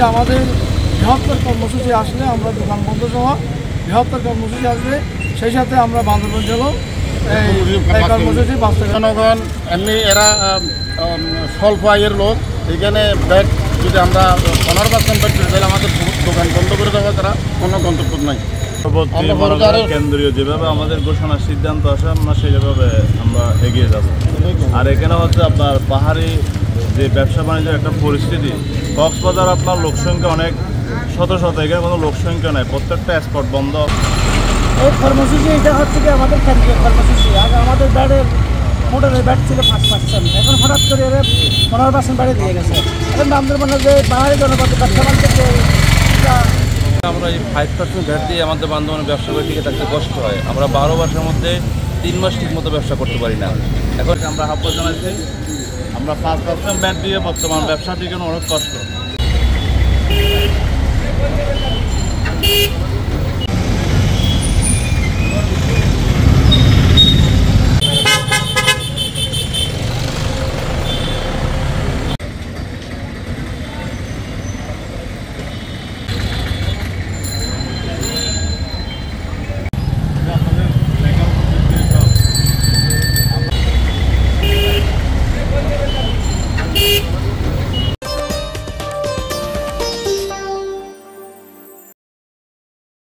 যে আমাদের বৃহত্তর কর্মসূচি আসলে আমরা দোকান বন্ধ সহ বৃহত্তর কর্মসূচি আসবে, সেই সাথে আমরা বান্দরবান জেলাও এই কর্মসূচি বাস্তবায়ন। জনগণ এমনি এরা স্বল্প আয়ের লোক, এখানে ব্যাগ যদি আমরা 15% ব্যাগ দিতে তাহলে আমাদের দোকান বন্ধ করে দেওয়া ছাড়া কোনো গন্তব্য নাই। কেন্দ্রীয় যেভাবে আমাদের ঘোষণার সিদ্ধান্ত আসে আমরা সেইভাবে আমরা এগিয়ে যাব। আর এখানে হচ্ছে আপনার পাহাড়ি যে ব্যবসা বাণিজ্যের একটা পরিস্থিতি, কক্সবাজার আপনার লোকসংখ্যা অনেক শত শত, এখানে কোনো লোকসংখ্যা নাই, প্রত্যেকটা স্পট বন্ধ। এই কর্মসূচি এটা হচ্ছে কি আমাদের কেন্দ্রীয় কর্মসূচি। আগে আমাদের ব্যাটের মোটরের ব্যাট ছিল 5%, এখন হঠাৎ করে 15% বাড়িয়ে দিয়ে গেছে। এখন বান্দরবানের যে পাহাড়ি জনপদ ব্যবসা বাণিজ্য আমরা এই 5% ভ্যাট দিয়ে আমাদের বান্দরবানের ব্যবসা করে টিকে থাকতে কষ্ট হয়। আমরা 12 মাসের মধ্যে 3 মাস ঠিক মতো ব্যবসা করতে পারি না। এখন আমরা আহ্বান জানাচ্ছি, আমরা 5% ভ্যাট দিয়ে বর্তমান ব্যবসা টিকানো অনেক কষ্ট।